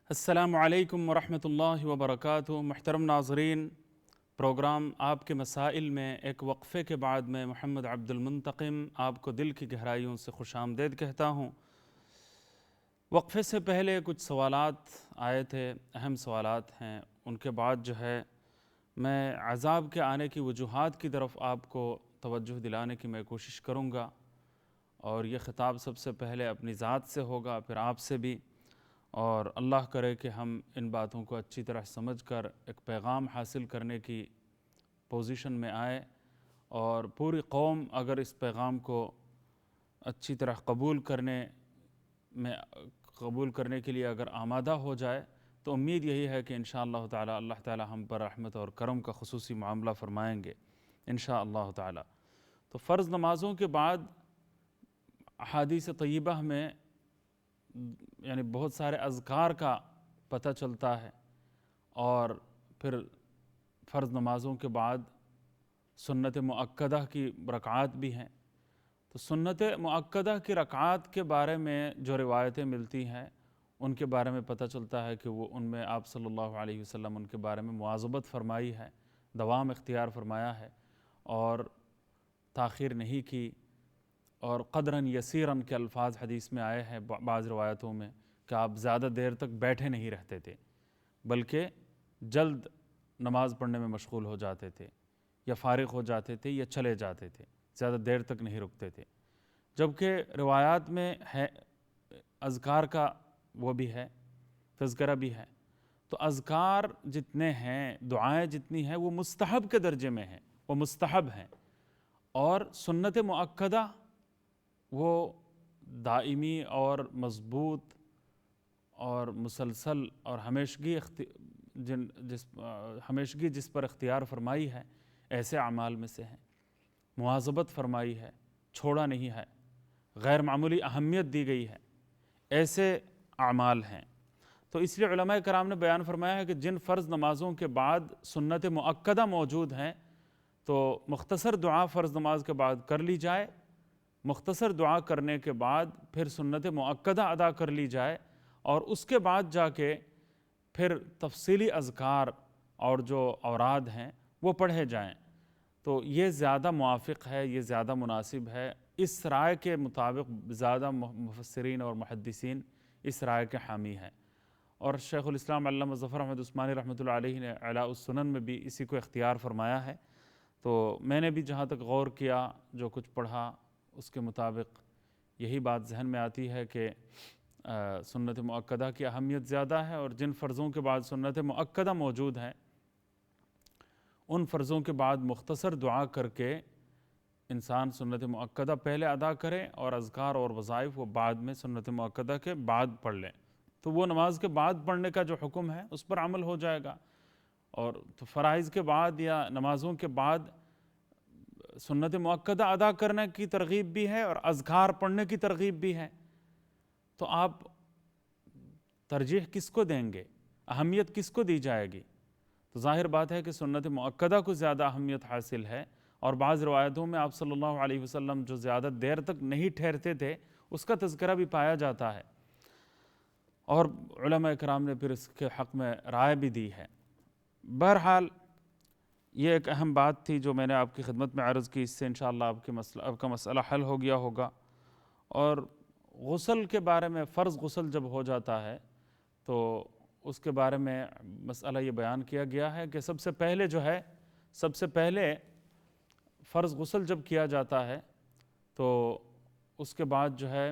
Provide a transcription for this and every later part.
السلام علیکم ورحمۃ اللہ وبرکاتہ۔ محترم ناظرین، پروگرام آپ کے مسائل میں ایک وقفے کے بعد میں محمد عبد المنتقم آپ کو دل کی گہرائیوں سے خوش آمدید کہتا ہوں۔ وقفے سے پہلے کچھ سوالات آئے تھے، اہم سوالات ہیں، ان کے بعد جو ہے میں عذاب کے آنے کی وجوہات کی طرف آپ کو توجہ دلانے کی میں کوشش کروں گا، اور یہ خطاب سب سے پہلے اپنی ذات سے ہوگا، پھر آپ سے بھی، اور اللہ کرے کہ ہم ان باتوں کو اچھی طرح سمجھ کر ایک پیغام حاصل کرنے کی پوزیشن میں آئے، اور پوری قوم اگر اس پیغام کو اچھی طرح قبول کرنے کے لیے اگر آمادہ ہو جائے تو امید یہی ہے کہ انشاءاللہ تعالی اللہ تعالی ہم پر رحمت اور کرم کا خصوصی معاملہ فرمائیں گے انشاءاللہ تعالی۔ تو فرض نمازوں کے بعد احادیث طیبہ میں یعنی بہت سارے اذکار کا پتہ چلتا ہے، اور پھر فرض نمازوں کے بعد سنت مؤکدہ کی رکعات بھی ہیں۔ تو سنت مؤکدہ کی رکعات کے بارے میں جو روایتیں ملتی ہیں ان کے بارے میں پتہ چلتا ہے کہ وہ ان میں آپ صلی اللہ علیہ وسلم ان کے بارے میں مواظبت فرمائی ہے، دوام اختیار فرمایا ہے، اور تاخیر نہیں کی، اور قدراً یسیراً کے الفاظ حدیث میں آئے ہیں بعض روایتوں میں کہ آپ زیادہ دیر تک بیٹھے نہیں رہتے تھے، بلکہ جلد نماز پڑھنے میں مشغول ہو جاتے تھے، یا فارغ ہو جاتے تھے، یا چلے جاتے تھے، زیادہ دیر تک نہیں رکتے تھے۔ جبکہ روایات میں ہے اذکار کا وہ بھی ہے، تذکرہ بھی ہے۔ تو اذکار جتنے ہیں، دعائیں جتنی ہیں، وہ مستحب کے درجے میں ہیں، وہ مستحب ہیں، اور سنت مؤکدہ وہ دائمی اور مضبوط اور مسلسل اور ہمیشگی جس پر اختیار فرمائی ہے ایسے اعمال میں سے ہیں، مواظبت فرمائی ہے، چھوڑا نہیں ہے، غیر معمولی اہمیت دی گئی ہے، ایسے اعمال ہیں۔ تو اس لیے علماء کرام نے بیان فرمایا ہے کہ جن فرض نمازوں کے بعد سنت مؤکدہ موجود ہیں تو مختصر دعا فرض نماز کے بعد کر لی جائے، مختصر دعا کرنے کے بعد پھر سنت مؤکدہ ادا کر لی جائے، اور اس کے بعد جا کے پھر تفصیلی اذکار اور جو اوراد ہیں وہ پڑھے جائیں۔ تو یہ زیادہ موافق ہے، یہ زیادہ مناسب ہے، اس رائے کے مطابق زیادہ مفسرین اور محدثین اس رائے کے حامی ہیں، اور شیخ الاسلام علامہ ظفر احمد عثمانی رحمۃ اللہ علیہ نے اعلاء السنن میں بھی اسی کو اختیار فرمایا ہے۔ تو میں نے بھی جہاں تک غور کیا، جو کچھ پڑھا، اس کے مطابق یہی بات ذہن میں آتی ہے کہ سنت مؤکدہ کی اہمیت زیادہ ہے، اور جن فرضوں کے بعد سنت مؤکدہ موجود ہیں ان فرضوں کے بعد مختصر دعا کر کے انسان سنت مؤکدہ پہلے ادا کرے، اور اذکار اور وظائف وہ بعد میں سنت مؤکدہ کے بعد پڑھ لیں، تو وہ نماز کے بعد پڑھنے کا جو حکم ہے اس پر عمل ہو جائے گا۔ اور تو فرائض کے بعد یا نمازوں کے بعد سنت مؤکدہ ادا کرنے کی ترغیب بھی ہے اور اذکار پڑھنے کی ترغیب بھی ہے، تو آپ ترجیح کس کو دیں گے، اہمیت کس کو دی جائے گی؟ تو ظاہر بات ہے کہ سنت مؤکدہ کو زیادہ اہمیت حاصل ہے، اور بعض روایتوں میں آپ صلی اللہ علیہ وسلم جو زیادہ دیر تک نہیں ٹھہرتے تھے اس کا تذکرہ بھی پایا جاتا ہے، اور علماء کرام نے پھر اس کے حق میں رائے بھی دی ہے۔ بہرحال یہ ایک اہم بات تھی جو میں نے آپ کی خدمت میں عرض کی، اس سے انشاءاللہ آپ کا مسئلہ حل ہو گیا ہوگا۔ اور غسل کے بارے میں، فرض غسل جب ہو جاتا ہے تو اس کے بارے میں مسئلہ یہ بیان کیا گیا ہے کہ سب سے پہلے فرض غسل جب کیا جاتا ہے تو اس کے بعد جو ہے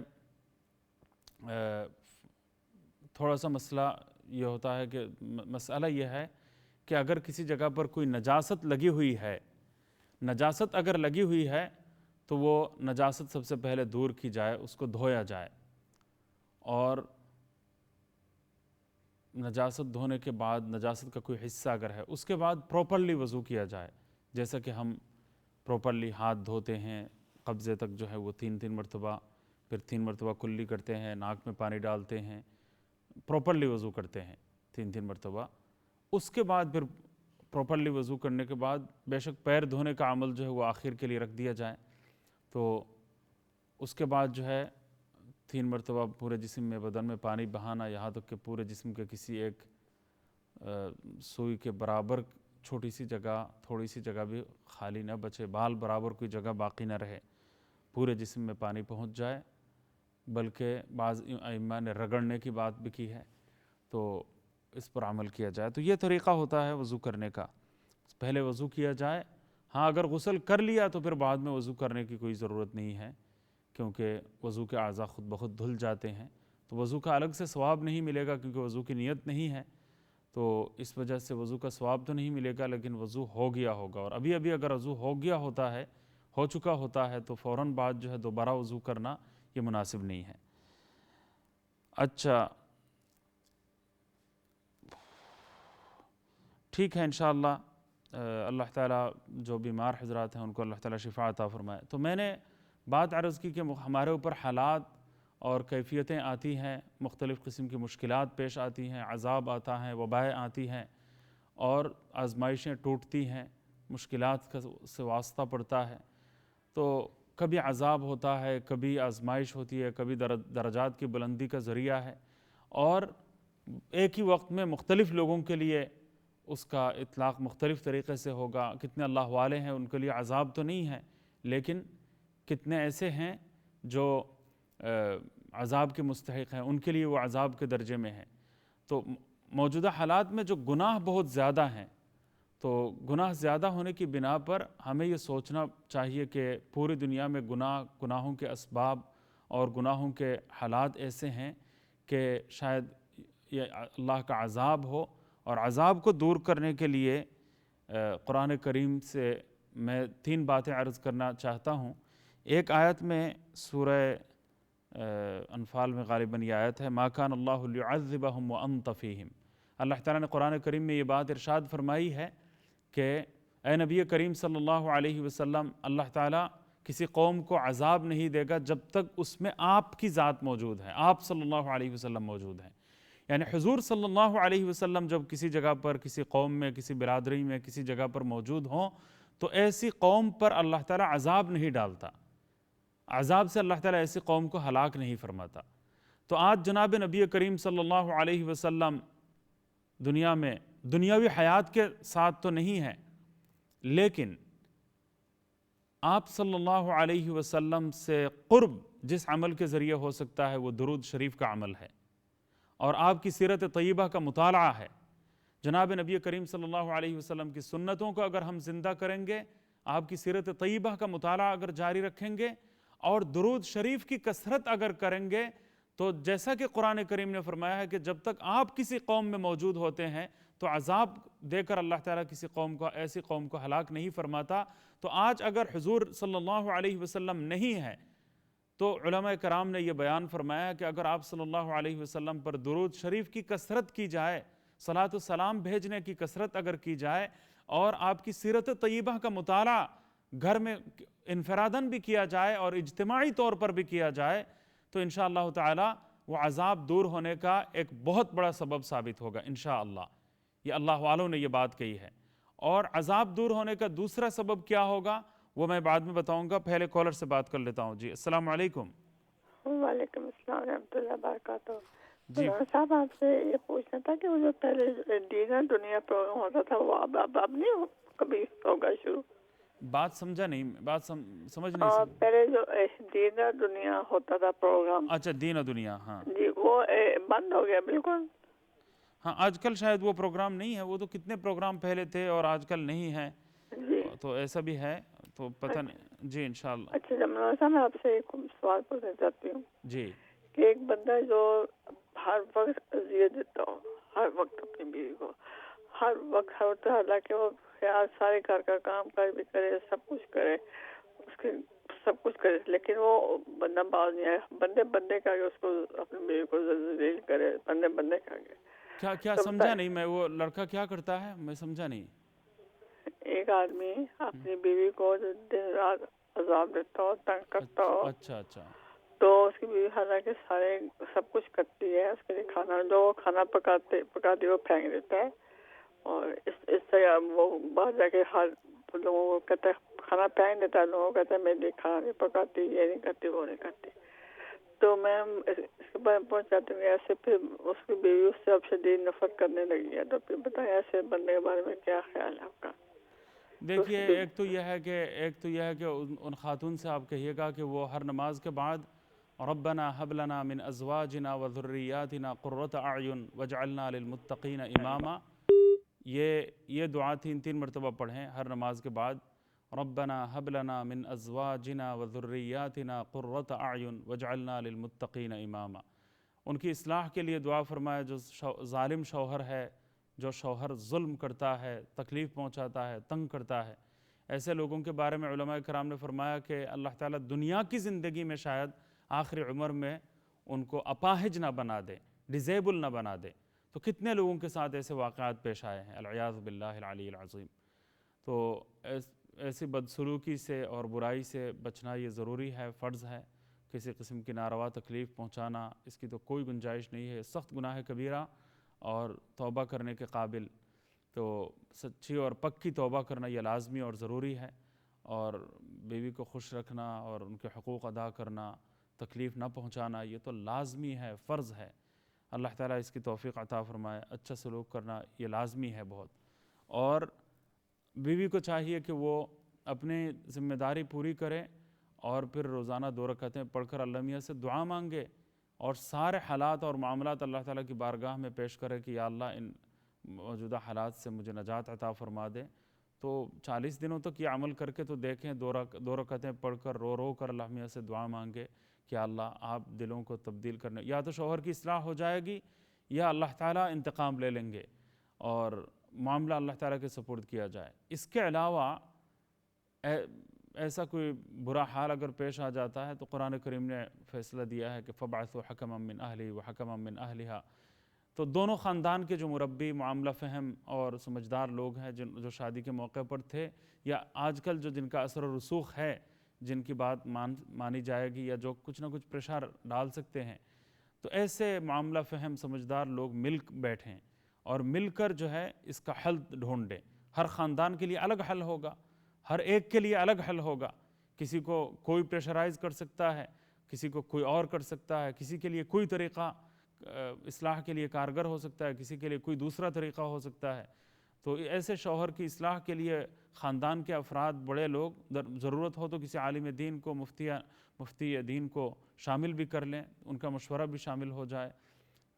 تھوڑا سا مسئلہ یہ ہوتا ہے کہ مسئلہ یہ ہے کہ اگر کسی جگہ پر کوئی نجاست لگی ہوئی ہے، نجاست اگر لگی ہوئی ہے تو وہ نجاست سب سے پہلے دور کی جائے، اس کو دھویا جائے، اور نجاست دھونے کے بعد نجاست کا کوئی حصہ اگر ہے اس کے بعد پراپرلی وضو کیا جائے، جیسا کہ ہم پراپرلی ہاتھ دھوتے ہیں، قبضے تک جو ہے وہ 3 مرتبہ، پھر 3 مرتبہ کلی کرتے ہیں، ناک میں پانی ڈالتے ہیں، پراپرلی وضو کرتے ہیں 3 مرتبہ۔ اس کے بعد پھر پراپرلی وضو کرنے کے بعد بے شک پیر دھونے کا عمل جو ہے وہ آخر کے لیے رکھ دیا جائے، تو اس کے بعد جو ہے 3 مرتبہ پورے جسم میں بدن میں پانی بہانا، یہاں تک کہ پورے جسم کے کسی ایک سوئی کے برابر چھوٹی سی جگہ، تھوڑی سی جگہ بھی خالی نہ بچے، بال برابر کوئی جگہ باقی نہ رہے، پورے جسم میں پانی پہنچ جائے، بلکہ بعض ائمہ نے رگڑنے کی بات بھی کی ہے، تو اس پر عمل کیا جائے۔ تو یہ طریقہ ہوتا ہے وضو کرنے کا، پہلے وضو کیا جائے۔ ہاں اگر غسل کر لیا تو پھر بعد میں وضو کرنے کی کوئی ضرورت نہیں ہے، کیونکہ وضو کے اعضاء خود بخود دھل جاتے ہیں، تو وضو کا الگ سے ثواب نہیں ملے گا کیونکہ وضو کی نیت نہیں ہے، تو اس وجہ سے وضو کا ثواب تو نہیں ملے گا، لیکن وضو ہو گیا ہوگا۔ اور ابھی اگر وضو ہو گیا ہوتا ہے، ہو چکا ہوتا ہے، تو فوراً بعد جو ہے دوبارہ وضو کرنا یہ مناسب نہیں ہے۔ اچھا ٹھیک ہے انشاءاللہ، اللہ تعالیٰ جو بیمار حضرات ہیں ان کو اللہ تعالیٰ شفا عطا فرمائے۔ تو میں نے بات عرض کی کہ ہمارے اوپر حالات اور کیفیتیں آتی ہیں، مختلف قسم کی مشکلات پیش آتی ہیں، عذاب آتا ہے، وبائیں آتی ہیں، اور آزمائشیں ٹوٹتی ہیں، مشکلات سے واسطہ پڑتا ہے، تو کبھی عذاب ہوتا ہے، کبھی آزمائش ہوتی ہے، کبھی درجات کی بلندی کا ذریعہ ہے، اور ایک ہی وقت میں مختلف لوگوں کے لیے اس کا اطلاق مختلف طریقے سے ہوگا۔ کتنے اللہ والے ہیں ان کے لیے عذاب تو نہیں ہے، لیکن کتنے ایسے ہیں جو عذاب کے مستحق ہیں، ان کے لیے وہ عذاب کے درجے میں ہیں۔ تو موجودہ حالات میں جو گناہ بہت زیادہ ہیں، تو گناہ زیادہ ہونے کی بنا پر ہمیں یہ سوچنا چاہیے کہ پوری دنیا میں گناہوں کے اسباب اور گناہوں کے حالات ایسے ہیں کہ شاید یہ اللہ کا عذاب ہو، اور عذاب کو دور کرنے کے لیے قرآن کریم سے میں 3 باتیں عرض کرنا چاہتا ہوں۔ ایک آیت میں سورہ انفال میں غالباً یہ آیت ہے، مَا كَانَ اللَّهُ لِيُعَذِّبَهُمْ وَأَنْتَ فِيهِمْ۔ اللہ تعالیٰ نے قرآن کریم میں یہ بات ارشاد فرمائی ہے کہ اے نبی کریم صلی اللہ علیہ وسلم، اللہ تعالیٰ کسی قوم کو عذاب نہیں دے گا جب تک اس میں آپ کی ذات موجود ہے، آپ صلی اللہ علیہ وسلم موجود ہیں۔ یعنی حضور صلی اللہ علیہ وسلم جب کسی جگہ پر، کسی قوم میں، کسی برادری میں، کسی جگہ پر موجود ہوں تو ایسی قوم پر اللہ تعالیٰ عذاب نہیں ڈالتا، عذاب سے اللہ تعالیٰ ایسی قوم کو ہلاک نہیں فرماتا۔ تو آج جناب نبی کریم صلی اللہ علیہ وسلم دنیا میں دنیاوی حیات کے ساتھ تو نہیں ہے، لیکن آپ صلی اللہ علیہ وسلم سے قرب جس عمل کے ذریعے ہو سکتا ہے وہ درود شریف کا عمل ہے، اور آپ کی سیرت طیبہ کا مطالعہ ہے۔ جناب نبی کریم صلی اللہ علیہ وسلم کی سنتوں کو اگر ہم زندہ کریں گے، آپ کی سیرت طیبہ کا مطالعہ اگر جاری رکھیں گے، اور درود شریف کی کثرت اگر کریں گے، تو جیسا کہ قرآن کریم نے فرمایا ہے کہ جب تک آپ کسی قوم میں موجود ہوتے ہیں تو عذاب دے کر اللہ تعالیٰ کسی قوم کو، ایسی قوم کو ہلاک نہیں فرماتا۔ تو آج اگر حضور صلی اللہ علیہ وسلم نہیں ہے تو علماء کرام نے یہ بیان فرمایا کہ اگر آپ صلی اللہ علیہ وسلم پر درود شریف کی کثرت کی جائے، صلاۃ و سلام بھیجنے کی کثرت اگر کی جائے، اور آپ کی سیرت طیبہ کا مطالعہ گھر میں انفراداً بھی کیا جائے اور اجتماعی طور پر بھی کیا جائے، تو انشاءاللہ تعالی وہ عذاب دور ہونے کا ایک بہت بڑا سبب ثابت ہوگا انشاءاللہ۔ یہ اللہ والوں نے یہ بات کہی ہے۔ اور عذاب دور ہونے کا دوسرا سبب کیا ہوگا وہ میں بعد میں بتاؤں گا، پہلے کالر سے بات کر لیتا ہوں۔ جی السلام علیکم۔ وعلیکم السلام ورحمۃ اللہ وبرکاتہ۔ جی صاحب آپ سے یہ پوچھنا تھا کہ وہ جو پہلے دینا دنیا پروگرام ہوتا تھا وہ اب نہیں کبھی ہوگا شروع؟ بات سمجھا نہیں، بات سمجھ نہیں اور سمجھ۔ پہلے جو دینا دنیا ہوتا تھا پروگرام، اچھا دین و دنیا، ہاں جی وہ بند ہو گیا بالکل؟ ہاں آج کل شاید وہ پروگرام نہیں ہے، وہ تو کتنے پروگرام پہلے تھے اور آج کل نہیں ہے، جی تو ایسا بھی ہے، تو پتہ نہیں۔ جی انشاءاللہ۔ اچھا مولانا صاحب میں آپ سے ایک سوال پوچھنا چاہتی ہوں جی کہ ایک بندہ جو ہر وقت اذیت دیتا ہو، ہر وقت اپنی بیوی کو، ہر وقت حالانکہ وہ خیال سارے گھر کا کام کر بھی کرے، سب کچھ کرے، اس کے سب کچھ کرے، لیکن وہ بندہ باز نہیں ہے، بندے کا اس کو اپنی بیوی کو ذلیل کرے، بندے کا کیا سمجھا نہیں میں، وہ لڑکا کیا کرتا ہے میں سمجھا نہیں۔ ایک آدمی اپنی بیوی کو دن رات عذاب دیتا ہو، تنگ کرتا ہو، اچھا اچھا تو اس کی بیوی حالانکہ سارے سب کچھ کرتی ہے، اس کے لیے کھانا پکاتی وہ پھینک دیتا ہے، اور اس طرح وہ باہر جا کے ہر لوگوں کو کہتا ہے، کھانا پھینک دیتا ہے، لوگوں کو کہتا ہے میں کھانا نہیں پکاتی، یہ نہیں کرتی، وہ نہیں کرتی۔ تو میم اس کے بارے میں پہنچ جاتے ہیں ایسے، پھر اس کی بیوی اس سے اب شدید نفرت کرنے لگی ہے، تو پھر بتائیں ایسے بندے کے بارے میں کیا خیال ہے آپ کا؟ دیکھیے ایک تو یہ ہے کہ ان خاتون سے آپ کہیے گا کہ وہ ہر نماز کے بعد ربنا هب لنا من ازواجنا وذریاتنا قرۃ اعین واجعلنا للمتقین اماما، یہ دعا 3 مرتبہ پڑھیں ہر نماز کے بعد، ربنا هب لنا من ازواجنا وذریاتنا قرۃ اعین واجعلنا للمتقین اماما۔ ان کی اصلاح کے لیے دعا فرمائے، جو ظالم شوہر ہے، جو شوہر ظلم کرتا ہے، تکلیف پہنچاتا ہے، تنگ کرتا ہے، ایسے لوگوں کے بارے میں علماء کرام نے فرمایا کہ اللہ تعالیٰ دنیا کی زندگی میں شاید آخری عمر میں ان کو اپاہج نہ بنا دے، ڈیزیبل نہ بنا دے۔ تو کتنے لوگوں کے ساتھ ایسے واقعات پیش آئے ہیں، العیاذ باللہ العلی العظیم۔ تو ایسی بدسلوکی سے اور برائی سے بچنا یہ ضروری ہے، فرض ہے۔ کسی قسم کی ناروا تکلیف پہنچانا، اس کی تو کوئی گنجائش نہیں ہے، سخت گناہ کبیرہ اور توبہ کرنے کے قابل۔ تو سچی اور پکی توبہ کرنا یہ لازمی اور ضروری ہے، اور بیوی کو خوش رکھنا اور ان کے حقوق ادا کرنا، تکلیف نہ پہنچانا، یہ تو لازمی ہے، فرض ہے۔ اللہ تعالیٰ اس کی توفیق عطا فرمائے۔ اچھا سلوک کرنا یہ لازمی ہے بہت، اور بیوی کو چاہیے کہ وہ اپنی ذمہ داری پوری کرے اور پھر روزانہ 2 رکعتیں پڑھ کر اللہ میاں سے دعا مانگے، اور سارے حالات اور معاملات اللہ تعالیٰ کی بارگاہ میں پیش کرے کہ یا اللہ ان موجودہ حالات سے مجھے نجات عطا فرما دے۔ تو 40 دنوں تک یہ عمل کر کے تو دیکھیں، 2 رکعتیں پڑھ کر رو رو کر اللہ میاں سے دعا مانگے کہ اللہ آپ دلوں کو تبدیل کرنے، یا تو شوہر کی اصلاح ہو جائے گی یا اللہ تعالیٰ انتقام لے لیں گے اور معاملہ اللہ تعالیٰ کے سپرد کیا جائے۔ اس کے علاوہ ایسا کوئی برا حال اگر پیش آ جاتا ہے تو قرآن کریم نے فیصلہ دیا ہے کہ فَبْعَثُوا حَكَمًا مِّنْ أَهْلِهِ وَحَكَمًا مِّنْ أَهْلِهَا۔ تو دونوں خاندان کے جو مربی، معاملہ فہم اور سمجھدار لوگ ہیں، جو شادی کے موقع پر تھے یا آج کل جن کا اثر و رسوخ ہے، جن کی بات مانی جائے گی یا جو کچھ نہ کچھ پریشر ڈال سکتے ہیں، تو ایسے معاملہ فہم سمجھدار لوگ مل بیٹھیں اور مل کر جو ہے اس کا حل ڈھونڈیں۔ ہر خاندان کے لیے الگ حل ہوگا، ہر ایک کے لیے الگ حل ہوگا۔ کسی کو کوئی پریشرائز کر سکتا ہے، کسی کو کوئی اور کر سکتا ہے، کسی کے لیے کوئی طریقہ اصلاح کے لیے کارگر ہو سکتا ہے، کسی کے لیے کوئی دوسرا طریقہ ہو سکتا ہے۔ تو ایسے شوہر کی اصلاح کے لیے خاندان کے افراد، بڑے لوگ، ضرورت ہو تو کسی عالم دین کو، مفتی دین کو شامل بھی کر لیں، ان کا مشورہ بھی شامل ہو جائے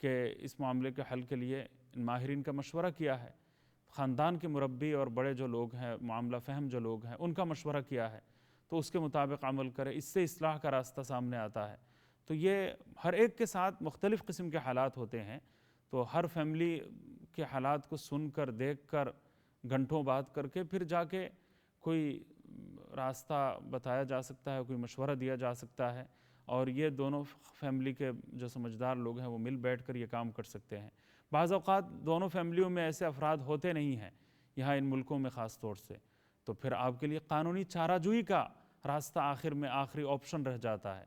کہ اس معاملے کے حل کے لیے ماہرین کا مشورہ کیا ہے، خاندان کے مربی اور بڑے جو لوگ ہیں، معاملہ فہم جو لوگ ہیں، ان کا مشورہ کیا ہے، تو اس کے مطابق عمل کرے، اس سے اصلاح کا راستہ سامنے آتا ہے۔ تو یہ ہر ایک کے ساتھ مختلف قسم کے حالات ہوتے ہیں، تو ہر فیملی کے حالات کو سن کر، دیکھ کر، گھنٹوں بات کر کے پھر جا کے کوئی راستہ بتایا جا سکتا ہے، کوئی مشورہ دیا جا سکتا ہے، اور یہ دونوں فیملی کے جو سمجھدار لوگ ہیں وہ مل بیٹھ کر یہ کام کر سکتے ہیں۔ بعض اوقات دونوں فیملیوں میں ایسے افراد ہوتے نہیں ہیں، یہاں ان ملکوں میں خاص طور سے، تو پھر آپ کے لیے قانونی چارہ جوئی کا راستہ آخر میں آخری آپشن رہ جاتا ہے۔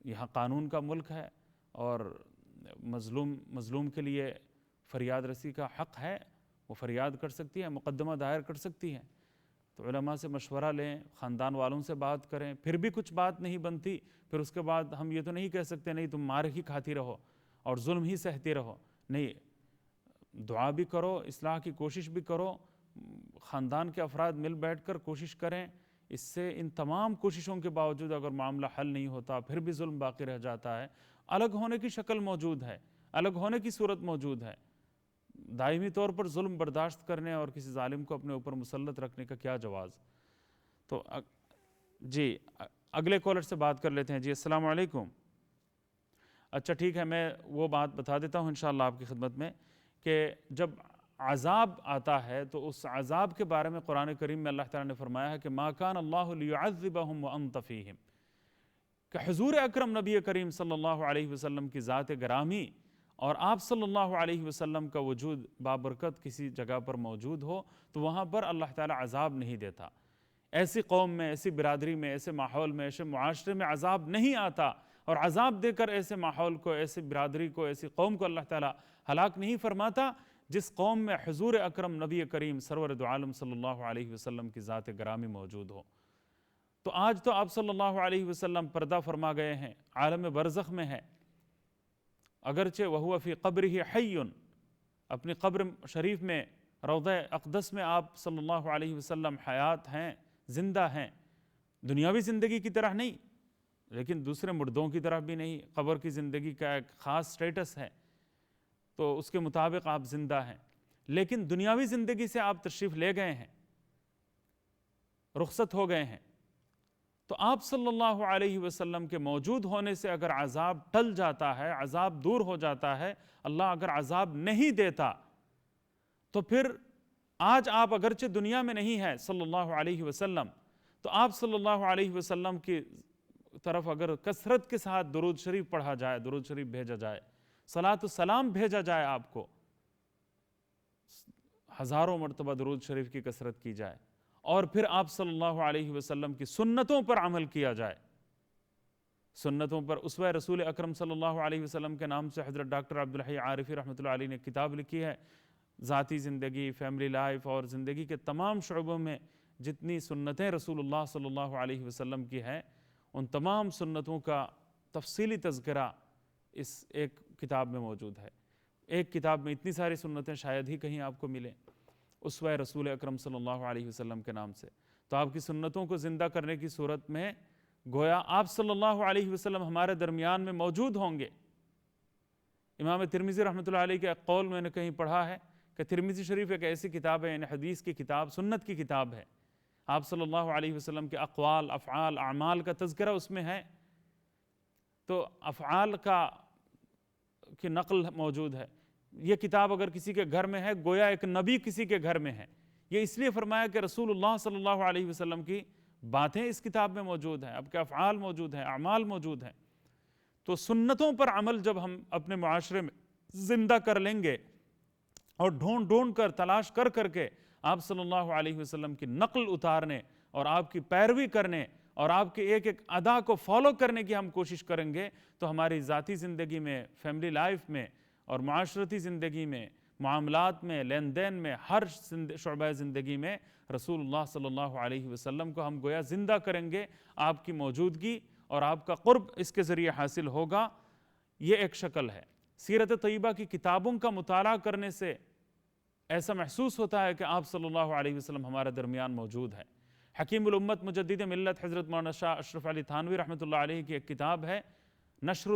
یہاں قانون کا ملک ہے اور مظلوم کے لیے فریاد رسی کا حق ہے، وہ فریاد کر سکتی ہے، مقدمہ دائر کر سکتی ہے۔ تو علماء سے مشورہ لیں، خاندان والوں سے بات کریں، پھر بھی کچھ بات نہیں بنتی، پھر اس کے بعد ہم یہ تو نہیں کہہ سکتے نہیں تم مار ہی کھاتی رہو اور ظلم ہی سہتی رہو، نہیں، دعا بھی کرو، اصلاح کی کوشش بھی کرو، خاندان کے افراد مل بیٹھ کر کوشش کریں۔ اس سے ان تمام کوششوں کے باوجود اگر معاملہ حل نہیں ہوتا، پھر بھی ظلم باقی رہ جاتا ہے، الگ ہونے کی شکل موجود ہے، الگ ہونے کی صورت موجود ہے۔ دائمی طور پر ظلم برداشت کرنے اور کسی ظالم کو اپنے اوپر مسلط رکھنے کا کیا جواز۔ تو جی اگلے کالر سے بات کر لیتے ہیں۔ جی السلام علیکم۔ اچھا ٹھیک ہے، میں وہ بات بتا دیتا ہوں انشاءاللہ آپ کی خدمت میں کہ جب عذاب آتا ہے تو اس عذاب کے بارے میں قرآن کریم میں اللہ تعالیٰ نے فرمایا ہے کہ ما کان اللہ لیعذبہم وانت فیہم، کہ حضور اکرم نبی کریم صلی اللہ علیہ وسلم کی ذات گرامی اور آپ صلی اللہ علیہ وسلم کا وجود بابرکت کسی جگہ پر موجود ہو تو وہاں پر اللہ تعالیٰ عذاب نہیں دیتا۔ ایسی قوم میں، ایسی برادری میں، ایسے ماحول میں، ایسے معاشرے میں عذاب نہیں آتا، اور عذاب دے کر ایسے ماحول کو، ایسی برادری کو، ایسی قوم کو اللہ تعالیٰ ہلاک نہیں فرماتا جس قوم میں حضور اکرم نبی کریم سرور دو عالم صلی اللہ علیہ وسلم کی ذات گرامی موجود ہو۔ تو آج تو آپ صلی اللہ علیہ وسلم پردہ فرما گئے ہیں، عالم برزخ میں ہے، اگرچہ وہو فی قبرہ حی، اپنی قبر شریف میں روضہ اقدس میں آپ صلی اللہ علیہ وسلم حیات ہیں، زندہ ہیں، دنیاوی زندگی کی طرح نہیں، لیکن دوسرے مردوں کی طرح بھی نہیں، قبر کی زندگی کا ایک خاص سٹیٹس ہے، تو اس کے مطابق آپ زندہ ہیں، لیکن دنیاوی زندگی سے آپ تشریف لے گئے ہیں، رخصت ہو گئے ہیں، تو آپ صلی اللہ علیہ وسلم کے موجود ہونے سے اگر عذاب ٹل جاتا ہے، عذاب دور ہو جاتا ہے، اللہ اگر عذاب نہیں دیتا، تو پھر آج آپ اگرچہ دنیا میں نہیں ہے صلی اللہ علیہ وسلم، تو آپ صلی اللہ علیہ وسلم کی طرف اگر کثرت کے ساتھ درود شریف پڑھا جائے، درود شریف بھیجا جائے، صلاۃ السلام بھیجا جائے، آپ کو ہزاروں مرتبہ درود شریف کی کثرت کی جائے، اور پھر آپ صلی اللہ علیہ وسلم کی سنتوں پر عمل کیا جائے، سنتوں پر اسوہ رسول اکرم صلی اللہ علیہ وسلم کے نام سے حضرت ڈاکٹر عبدالحی عارفی رحمۃ اللہ علیہ نے کتاب لکھی ہے، ذاتی زندگی، فیملی لائف اور زندگی کے تمام شعبوں میں جتنی سنتیں رسول اللہ صلی اللہ علیہ وسلم کی ہیں، ان تمام سنتوں کا تفصیلی تذکرہ اس ایک کتاب میں موجود ہے۔ ایک کتاب میں اتنی ساری سنتیں شاید ہی کہیں آپ کو ملیں، اسوہ رسول اکرم صلی اللہ علیہ وسلم کے نام سے۔ تو آپ کی سنتوں کو زندہ کرنے کی صورت میں گویا آپ صلی اللہ علیہ وسلم ہمارے درمیان میں موجود ہوں گے۔ امام ترمذی رحمۃ اللہ علیہ کے ایک قول میں نے کہیں پڑھا ہے کہ ترمذی شریف ایک ایسی کتاب ہے، یعنی حدیث کی کتاب، سنت کی کتاب ہے، آپ صلی اللہ علیہ وسلم کے اقوال، افعال، اعمال کا تذکرہ اس میں ہے، تو افعال کی نقل موجود ہے۔ یہ کتاب اگر کسی کے گھر میں ہے، گویا ایک نبی کسی کے گھر میں ہے۔ یہ اس لیے فرمایا کہ رسول اللہ صلی اللہ علیہ وسلم کی باتیں اس کتاب میں موجود ہیں، اب کے افعال موجود ہیں، اعمال موجود ہیں۔ تو سنتوں پر عمل جب ہم اپنے معاشرے میں زندہ کر لیں گے، اور ڈھونڈ ڈھونڈ کر، تلاش کر کر کے آپ صلی اللہ علیہ وسلم کی نقل اتارنے اور آپ کی پیروی کرنے اور آپ کے ایک ایک ادا کو فالو کرنے کی ہم کوشش کریں گے، تو ہماری ذاتی زندگی میں، فیملی لائف میں اور معاشرتی زندگی میں، معاملات میں، لین دین میں، ہر شعبہ زندگی میں رسول اللہ صلی اللہ علیہ وسلم کو ہم گویا زندہ کریں گے۔ آپ کی موجودگی اور آپ کا قرب اس کے ذریعے حاصل ہوگا۔ یہ ایک شکل ہے۔ سیرت طیبہ کی کتابوں کا مطالعہ کرنے سے ایسا محسوس ہوتا ہے کہ آپ صلی اللہ علیہ وسلم ہمارے درمیان موجود ہے۔ حکیم الامت مجدد ملت حضرت مولانا شاہ اشرف علی تھانوی رحمۃ اللہ علیہ کی ایک کتاب ہے، نشر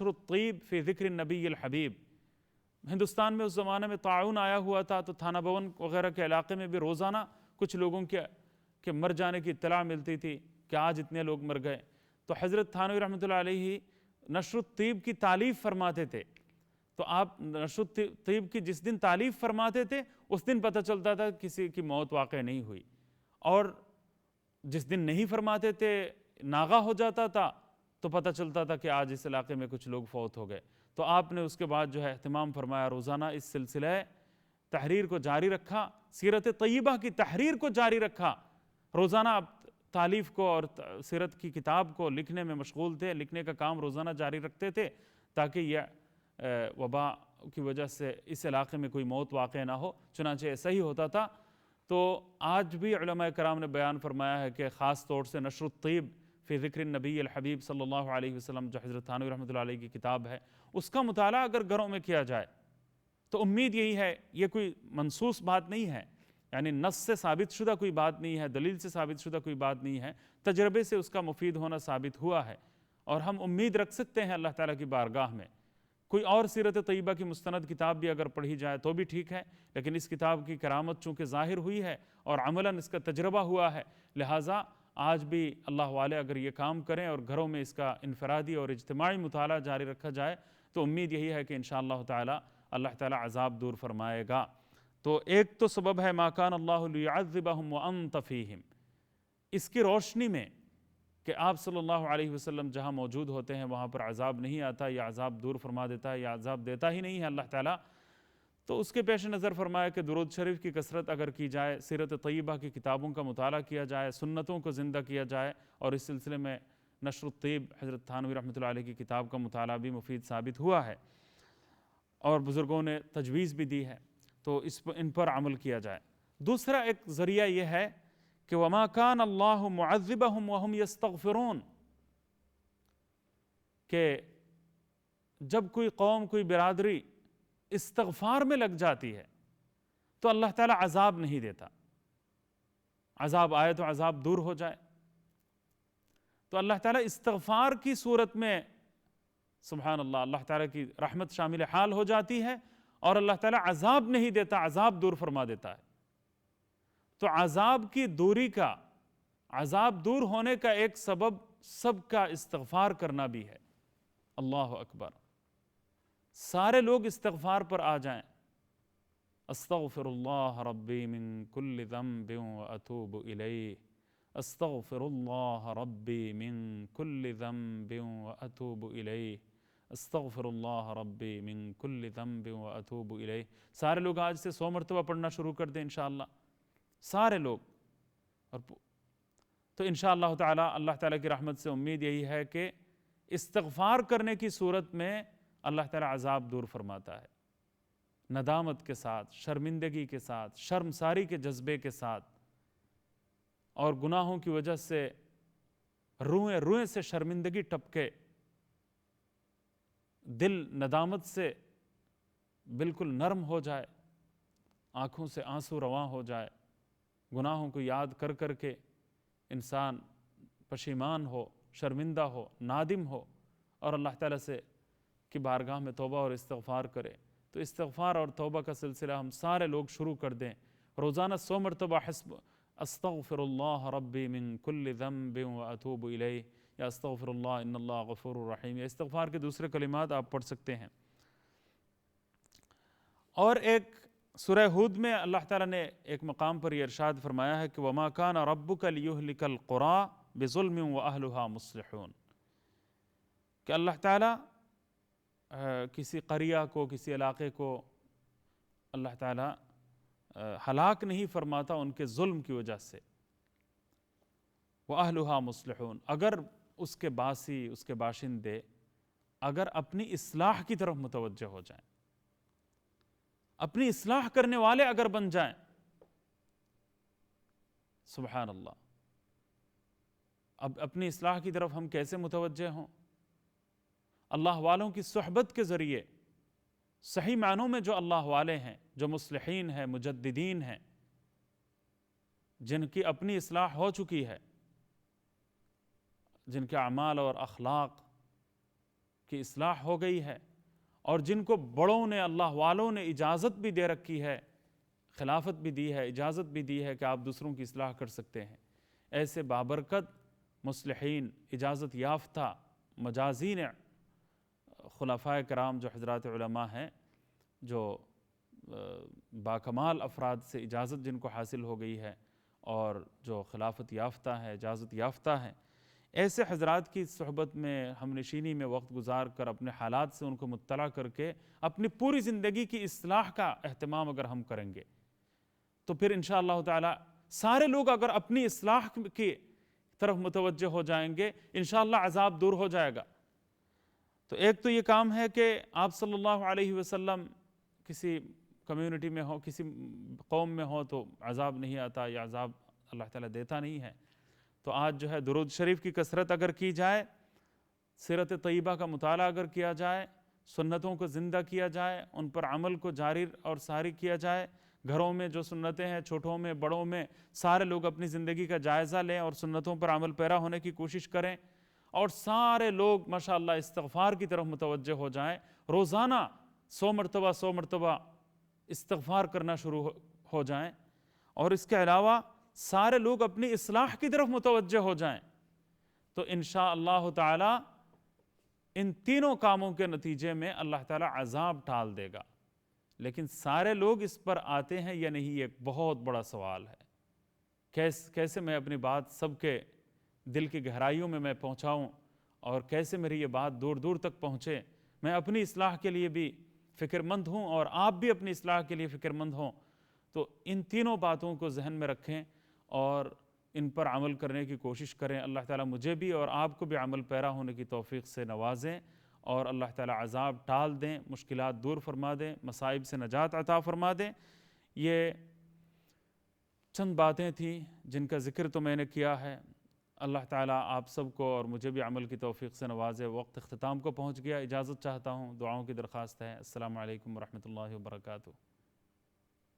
الطیب فی ذکر النبی الحبیب۔ ہندوستان میں اس زمانے میں طاعون آیا ہوا تھا، تو تھانہ بھون وغیرہ کے علاقے میں بھی روزانہ کچھ لوگوں کے مر جانے کی اطلاع ملتی تھی کہ آج اتنے لوگ مر گئے۔ تو حضرت تھانوی رحمۃ اللہ علیہ نشر الطیب کی تعلیف فرماتے تھے، تو آپ نشر الطیب کی جس دن تعلیف فرماتے تھے، اس دن پتہ چلتا تھا کسی کی موت واقع نہیں ہوئی، اور جس دن نہیں فرماتے تھے، ناغہ ہو جاتا تھا، تو پتہ چلتا تھا کہ آج اس علاقے میں کچھ لوگ فوت ہو گئے۔ تو آپ نے اس کے بعد جو ہے اہتمام فرمایا، روزانہ اس سلسلہ تحریر کو جاری رکھا، سیرت طیبہ کی تحریر کو جاری رکھا، روزانہ آپ تالیف کو اور سیرت کی کتاب کو لکھنے میں مشغول تھے، لکھنے کا کام روزانہ جاری رکھتے تھے، تاکہ یہ وبا کی وجہ سے اس علاقے میں کوئی موت واقع نہ ہو۔ چنانچہ ایسا ہی ہوتا تھا۔ تو آج بھی علماء کرام نے بیان فرمایا ہے کہ خاص طور سے نشر الطیب فی ذکر النبی الحبیب صلی اللہ علیہ وسلم، جو حضرت تھانوی رحمۃ اللہ علیہ کی کتاب ہے، اس کا مطالعہ اگر گھروں میں کیا جائے تو امید یہی ہے، یہ کوئی منصوص بات نہیں ہے، یعنی نص سے ثابت شدہ کوئی بات نہیں ہے، دلیل سے ثابت شدہ کوئی بات نہیں ہے، تجربے سے اس کا مفید ہونا ثابت ہوا ہے، اور ہم امید رکھ سکتے ہیں اللہ تعالیٰ کی بارگاہ میں۔ کوئی اور سیرت طیبہ کی مستند کتاب بھی اگر پڑھی جائے تو بھی ٹھیک ہے، لیکن اس کتاب کی کرامت چونکہ ظاہر ہوئی ہے اور عملاً اس کا تجربہ ہوا ہے، لہٰذا آج بھی اللہ والے اگر یہ کام کریں اور گھروں میں اس کا انفرادی اور اجتماعی مطالعہ جاری رکھا جائے، تو امید یہی ہے کہ انشاءاللہ تعالی اللہ تعالیٰ عذاب دور فرمائے گا۔ تو ایک تو سبب ہے ما کان اللہ لیعذبہم وانت فیہم، اس کی روشنی میں کہ آپ صلی اللہ علیہ وسلم جہاں موجود ہوتے ہیں وہاں پر عذاب نہیں آتا، یا عذاب دور فرما دیتا ہے، یا عذاب دیتا ہی نہیں ہے اللہ تعالیٰ، تو اس کے پیش نظر فرمایا کہ درود شریف کی کثرت اگر کی جائے، سیرت طیبہ کی کتابوں کا مطالعہ کیا جائے، سنتوں کو زندہ کیا جائے، اور اس سلسلے میں نشر الطیب حضرت تھانوی رحمۃ اللہ علیہ کی کتاب کا مطالعہ بھی مفید ثابت ہوا ہے، اور بزرگوں نے تجویز بھی دی ہے، تو ان پر عمل کیا جائے۔ دوسرا ایک ذریعہ یہ ہے کہ وما کان اللہ معذبہم وہم یستغفرون، کہ جب کوئی قوم کوئی برادری استغفار میں لگ جاتی ہے تو اللہ تعالیٰ عذاب نہیں دیتا، عذاب آئے تو عذاب دور ہو جائے، تو اللہ تعالیٰ استغفار کی صورت میں سبحان اللہ اللہ تعالیٰ کی رحمت شامل حال ہو جاتی ہے اور اللہ تعالیٰ عذاب نہیں دیتا، عذاب دور فرما دیتا ہے۔ تو عذاب کی دوری کا، عذاب دور ہونے کا ایک سبب سب کا استغفار کرنا بھی ہے۔ اللہ اکبر، سارے لوگ استغفار پر آ جائیں، استغفر اللہ ربی من کل ذنب واتوب الیہ، استغفر اللہ ربی من کل ذنب واتوب الیہ، استغفر اللہ ربی من کل ذنب واتوب الیہ۔ سارے لوگ آج سے 100 مرتبہ پڑھنا شروع کر دیں انشاءاللہ، سارے لوگ۔ اور تو انشاءاللہ تعالی اللہ تعالیٰ کی رحمت سے امید یہی ہے کہ استغفار کرنے کی صورت میں اللہ تعالیٰ عذاب دور فرماتا ہے، ندامت کے ساتھ، شرمندگی کے ساتھ، شرمساری کے جذبے کے ساتھ، اور گناہوں کی وجہ سے روئیں روئیں سے شرمندگی ٹپکے، دل ندامت سے بالکل نرم ہو جائے، آنکھوں سے آنسو رواں ہو جائے، گناہوں کو یاد کر کر کے انسان پشیمان ہو، شرمندہ ہو، نادم ہو، اور اللہ تعالیٰ سے کی بارگاہ میں توبہ اور استغفار کرے۔ تو استغفار اور توبہ کا سلسلہ ہم سارے لوگ شروع کر دیں، روزانہ 100 مرتبہ حسب استغفر اللہ ربی من کل ذنب واتوب الیہ، یا استغفر اللہ ان اللہ غفور الرحیم، یا استغفار کے دوسرے کلمات آپ پڑھ سکتے ہیں۔ اور ایک سورہ ہود میں اللہ تعالیٰ نے ایک مقام پر یہ ارشاد فرمایا ہے کہ وَمَا كَانَ رَبُّكَ لِيُهْلِكَ الْقُرَىٰ بِظُلْمٍ وَأَهْلُهَا مُصْلِحُونَ، کہ اللہ تعالیٰ کسی قریہ کو، کسی علاقے کو اللہ تعالیٰ ہلاک نہیں فرماتا ان کے ظلم کی وجہ سے، وَأَهْلُهَا مُصْلِحُونَ، اگر اس کے باسی، اس کے باشندے اگر اپنی اصلاح کی طرف متوجہ ہو جائیں، اپنی اصلاح کرنے والے اگر بن جائیں، سبحان اللہ۔ اب اپنی اصلاح کی طرف ہم کیسے متوجہ ہوں؟ اللہ والوں کی صحبت کے ذریعے، صحیح معنوں میں جو اللہ والے ہیں، جو مصلحین ہیں، مجددین ہیں، جن کی اپنی اصلاح ہو چکی ہے، جن کے اعمال اور اخلاق کی اصلاح ہو گئی ہے، اور جن کو بڑوں نے، اللہ والوں نے اجازت بھی دے رکھی ہے، خلافت بھی دی ہے، اجازت بھی دی ہے کہ آپ دوسروں کی اصلاح کر سکتے ہیں، ایسے بابرکت مصلحین، اجازت یافتہ مجازین خلفائے کرام جو حضرات علماء ہیں، جو باکمال افراد سے اجازت جن کو حاصل ہو گئی ہے اور جو خلافت یافتہ ہے، اجازت یافتہ ہیں، ایسے حضرات کی صحبت میں، ہم نشینی میں وقت گزار کر اپنے حالات سے ان کو مطلع کر کے اپنی پوری زندگی کی اصلاح کا اہتمام اگر ہم کریں گے تو پھر انشاءاللہ تعالی سارے لوگ اگر اپنی اصلاح کی طرف متوجہ ہو جائیں گے، انشاءاللہ عذاب دور ہو جائے گا۔ تو ایک تو یہ کام ہے کہ آپ صلی اللہ علیہ وسلم کسی کمیونٹی میں ہو، کسی قوم میں ہو تو عذاب نہیں آتا، یا عذاب اللہ تعالیٰ دیتا نہیں ہے۔ تو آج جو ہے درود شریف کی کثرت اگر کی جائے، سیرت طیبہ کا مطالعہ اگر کیا جائے، سنتوں کو زندہ کیا جائے، ان پر عمل کو جاری اور ساری کیا جائے، گھروں میں جو سنتیں ہیں، چھوٹوں میں بڑوں میں، سارے لوگ اپنی زندگی کا جائزہ لیں اور سنتوں پر عمل پیرا ہونے کی کوشش کریں، اور سارے لوگ ماشاءاللہ استغفار کی طرف متوجہ ہو جائیں، روزانہ 100 مرتبہ استغفار کرنا شروع ہو جائیں، اور اس کے علاوہ سارے لوگ اپنی اصلاح کی طرف متوجہ ہو جائیں، تو انشاءاللہ تعالی ان تینوں کاموں کے نتیجے میں اللہ تعالیٰ عذاب ٹال دے گا۔ لیکن سارے لوگ اس پر آتے ہیں یا نہیں، یہ ایک بہت بڑا سوال ہے۔ کیسے میں اپنی بات سب کے دل کی گہرائیوں میں پہنچاؤں، اور کیسے میری یہ بات دور دور تک پہنچے، میں اپنی اصلاح کے لیے بھی فکر مند ہوں اور آپ بھی اپنی اصلاح کے لیے فکر مند ہوں۔ تو ان تینوں باتوں کو ذہن میں رکھیں اور ان پر عمل کرنے کی کوشش کریں۔ اللہ تعالیٰ مجھے بھی اور آپ کو بھی عمل پیرا ہونے کی توفیق سے نوازیں، اور اللہ تعالیٰ عذاب ٹال دیں، مشکلات دور فرما دیں، مصائب سے نجات عطا فرما دیں۔ یہ چند باتیں تھیں جن کا ذکر تو میں نے کیا ہے. اللہ تعالیٰ آپ سب کو اور مجھے بھی عمل کی توفیق سے نوازے. وقت اختتام کو پہنچ گیا. اجازت چاہتا ہوں. دعاؤں کی درخواست ہے. السلام علیکم ورحمۃ اللہ وبرکاتہ.